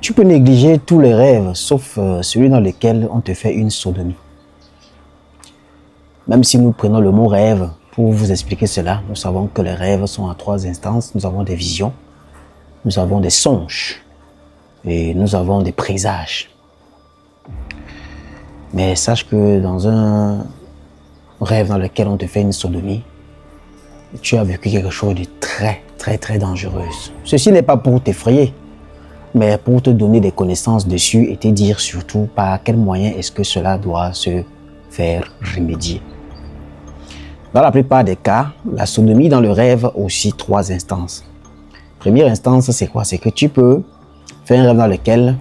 Tu peux négliger tous les rêves, sauf celui dans lequel on te fait une sodomie. Même si nous prenons le mot rêve pour vous expliquer cela, nous savons que les rêves sont à 3 instances. Nous avons des visions, nous avons des songes et nous avons des présages. Mais sache que dans un rêve dans lequel on te fait une sodomie, tu as vécu quelque chose de très dangereux. Ceci n'est pas pour t'effrayer, mais pour te donner des connaissances dessus et te dire surtout par quel moyen est-ce que cela doit se faire remédier. Dans la plupart des cas, la sodomie dans le rêve a aussi 3 instances. Première instance, c'est quoi? C'est que tu peux faire un rêve dans lequel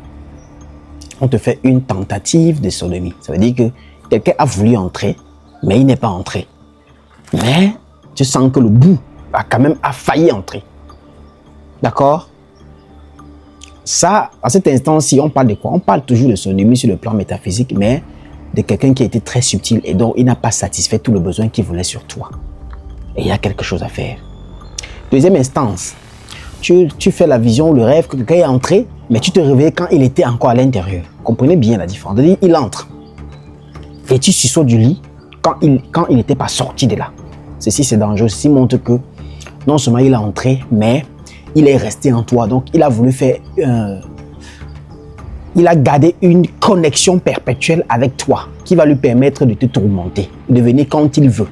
on te fait une tentative de sodomie. Ça veut dire que quelqu'un a voulu entrer, mais il n'est pas entré. Mais tu sens que le bout a failli entrer. D'accord? Ça, à cet instant-ci, on parle de quoi? On parle toujours de sodomie sur le plan métaphysique, mais de quelqu'un qui a été très subtil et dont il n'a pas satisfait tout le besoin qu'il voulait sur toi. Et il y a quelque chose à faire. Deuxième instance, tu fais la vision, le rêve que quelqu'un est entré, mais tu te réveilles quand il était encore à l'intérieur. Comprenez bien la différence. C'est-à-dire, il entre. Et tu sursautes du lit quand il n'était pas sorti de là. Ceci, c'est dangereux. Ceci montre que non seulement il est entré, mais il est resté en toi. Donc, il a voulu faire... il a gardé une connexion perpétuelle avec toi qui va lui permettre de te tourmenter, de venir quand il veut.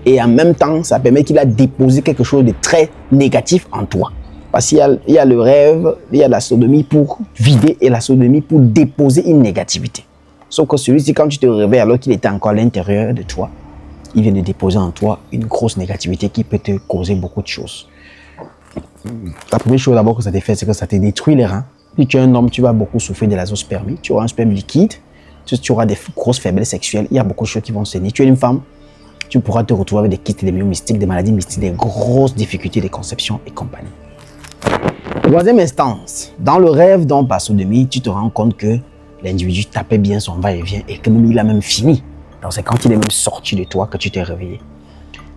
Et en même temps, ça permet qu'il a déposé quelque chose de très négatif en toi. Parce qu'il y a le rêve, il y a la sodomie pour vider et la sodomie pour déposer une négativité. Sauf que celui-ci, quand tu te réveilles alors qu'il était encore à l'intérieur de toi, il vient de déposer en toi une grosse négativité qui peut te causer beaucoup de choses. La première chose d'abord que ça te fait, c'est que ça te détruit les reins. Si tu es un homme, tu vas beaucoup souffrir de l'azospermie. Tu auras un sperme liquide, tu auras des grosses faiblesses sexuelles. Il y a beaucoup de choses qui vont se nier. Tu es une femme, tu pourras te retrouver avec des kystes, des myomystiques, des maladies mystiques, des grosses difficultés de conception et compagnie. Troisième instance, dans le rêve dont par sodomie, tu te rends compte que l'individu tapait bien son va-et-vient et que même il a même fini. Donc c'est quand il est même sorti de toi que tu t'es réveillé.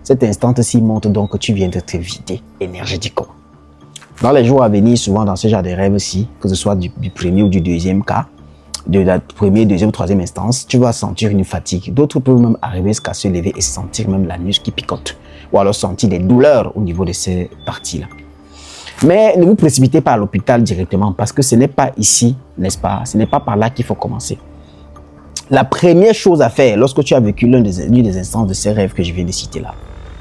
Cet instant-ci montre donc que tu viens de te vider énergétiquement. Dans les jours à venir, souvent dans ce genre de rêve-ci, que ce soit du premier ou du deuxième cas, de la première, deuxième, troisième instance, tu vas sentir une fatigue. D'autres peuvent même arriver jusqu'à se lever et sentir même l'anus qui picote. Ou alors sentir des douleurs au niveau de ces parties-là. Mais ne vous précipitez pas à l'hôpital directement parce que ce n'est pas ici, n'est-ce pas? Ce n'est pas par là qu'il faut commencer. La première chose à faire lorsque tu as vécu l'une des instances de ces rêves que je viens de citer là,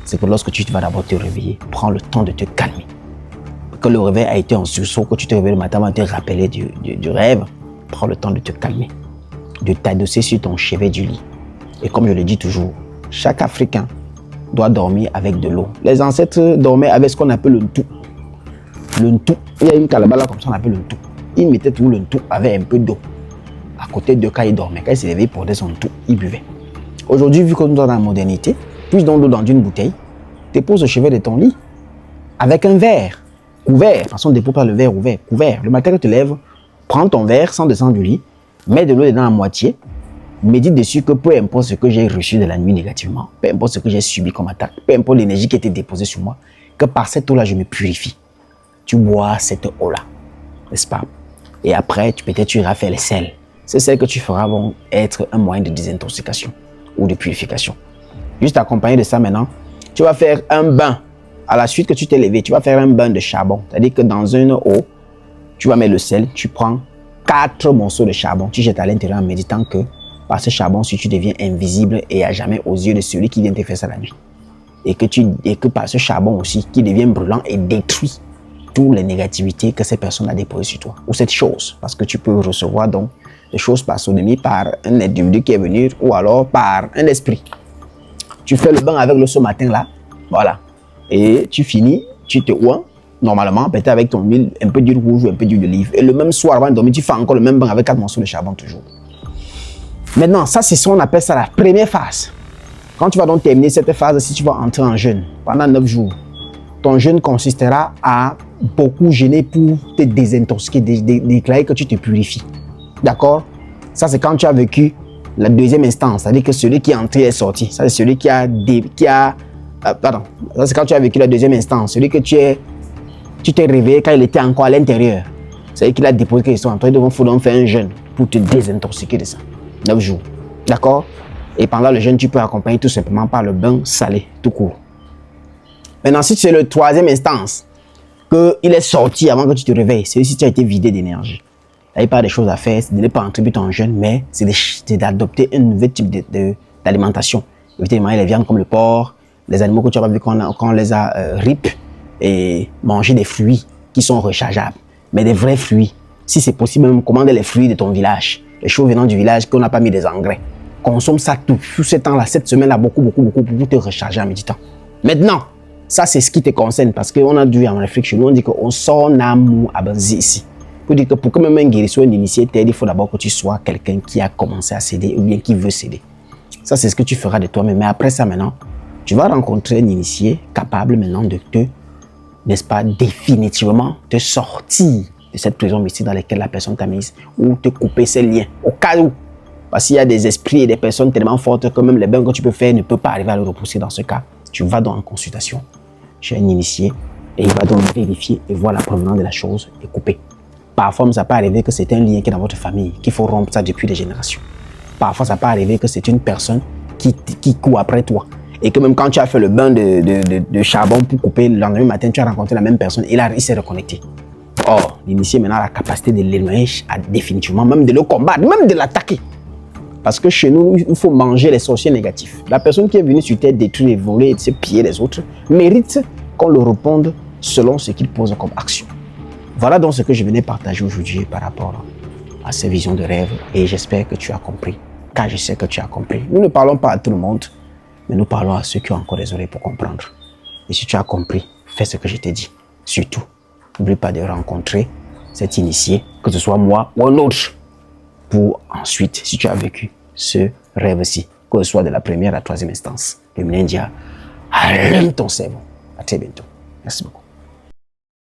c'est que lorsque tu vas d'abord te réveiller, prends le temps de te calmer. Que le réveil a été en sursaut, que tu te réveilles le matin avant de te rappeler du rêve, prends le temps de te calmer, de t'adosser sur ton chevet du lit. Et comme je le dis toujours, chaque Africain doit dormir avec de l'eau. Les ancêtres dormaient avec ce qu'on appelle le ntou. Le ntou, il y a une calabash là comme ça on appelle le ntou. Ils mettaient tout le ntou avec un peu d'eau à côté de quand ils dormaient. Quand ils se réveillaient, ils portaient son ntou, ils buvaient. Aujourd'hui, vu que nous sommes dans la modernité, puise donc l'eau dans une bouteille, dépose au chevet de ton lit avec un verre couvert, façon dépose pas le verre ouvert, couvert. Le matin que tu te lèves, prends ton verre sans descendre du lit, mets de l'eau dedans à moitié, médite dessus que peu importe ce que j'ai reçu de la nuit négativement, peu importe ce que j'ai subi comme attaque, peu importe l'énergie qui a été déposée sur moi, que par cette eau-là, je me purifie. Tu bois cette eau-là, n'est-ce pas? Et après, peut-être tu iras faire les sels. Ces sels que tu feras vont être un moyen de désintoxication ou de purification. Juste accompagné de ça maintenant, tu vas faire un bain. À la suite que tu t'es levé, tu vas faire un bain de charbon. C'est-à-dire que dans une eau, tu vas mettre le sel, tu prends 4 morceaux de charbon, tu jettes à l'intérieur en méditant que par ce charbon, si tu deviens invisible et à jamais aux yeux de celui qui vient te faire ça la nuit. Et que par ce charbon aussi, qui devient brûlant et détruit toutes les négativités que ces personnes ont déposées sur toi. Ou cette chose, parce que tu peux recevoir donc des choses par sodomie, par un individu qui est venu ou alors par un esprit. Tu fais le bain avec l'eau ce matin-là, voilà. Et tu finis, tu te oins, normalement, peut-être avec ton huile, un peu d'huile rouge ou un peu d'huile d'olive. Et le même soir avant de dormir, tu fais encore le même bain avec 4 morceaux de charbon toujours. Maintenant, ça c'est ce qu'on appelle ça la première phase. Quand tu vas donc terminer cette phase, si tu vas entrer en jeûne pendant 9 jours, ton jeûne consistera à beaucoup jeûner pour te désintoxiquer, déclarer que tu te purifies. D'accord? Ça c'est quand tu as vécu la deuxième instance, c'est-à-dire que celui qui est entré est sorti. Ça c'est celui ça c'est quand tu as vécu la deuxième instance, celui que tu t'es réveillé quand il était encore à l'intérieur. C'est-à-dire qu'il a déposé quelque chose en toi. Il faut donc faire un jeûne pour te désintoxiquer de ça. 9 jours. D'accord? Et pendant le jeûne, tu peux accompagner tout simplement par le bain salé, tout court. Maintenant, si c'est le 3e instance, qu'il est sorti avant que tu te réveilles, c'est si tu as été vidé d'énergie. Il n'y a pas des choses à faire, c'est de ne pas contribuer ton jeûne, mais c'est d'adopter un nouveau type d'alimentation. Éviter de manger les viandes comme le porc, les animaux que tu as vu qu'on les a rip, et manger des fruits qui sont rechargeables, mais des vrais fruits. Si c'est possible, même commander les fruits de ton village, les choses venant du village qu'on n'a pas mis des engrais. Consomme ça tout ce temps-là, cette semaine-là, beaucoup pour te recharger en méditant. Maintenant, ça c'est ce qui te concerne parce qu'on a dû en réflexion, on dit qu'on sort n'amour à banzi ici. Pour dire que pour que même un guérisseur, un initié t'aide, il faut d'abord que tu sois quelqu'un qui a commencé à céder ou bien qui veut céder. Ça c'est ce que tu feras de toi-même. Mais après ça maintenant, tu vas rencontrer un initié capable maintenant de te, n'est-ce pas, définitivement te sortir de cette prison mystique dans laquelle la personne t'a mise ou te couper ses liens au cas où. Parce qu'il y a des esprits et des personnes tellement fortes que même les bains que tu peux faire ne peuvent pas arriver à le repousser. Dans ce cas, tu vas donc en consultation chez un initié et il va donc vérifier et voir la provenance de la chose et couper. Parfois, ça peut arriver que c'est un lien qui est dans votre famille, qu'il faut rompre ça depuis des générations. Parfois, ça peut arriver que c'est une personne qui court après toi. Et que même quand tu as fait le bain de charbon pour couper, le lendemain matin, tu as rencontré la même personne et là, il s'est reconnecté. Or, l'initié maintenant a la capacité de l'éloigner définitivement, même de le combattre, même de l'attaquer. Parce que chez nous, il faut manger les sorciers négatifs. La personne qui est venue sur terre détruire et voler et se piller les autres mérite qu'on le réponde selon ce qu'il pose comme action. Voilà donc ce que je venais partager aujourd'hui par rapport à ces visions de rêve et j'espère que tu as compris, car je sais que tu as compris. Nous ne parlons pas à tout le monde, mais nous parlons à ceux qui ont encore des oreilles pour comprendre. Et si tu as compris, fais ce que je t'ai dit. Surtout, n'oublie pas de rencontrer cet initié, que ce soit moi ou un autre, pour ensuite, si tu as vécu ce rêve-ci, que ce soit de la première à la 3e instance, le Mnindia, allume ton cerveau. À très bientôt. Merci beaucoup.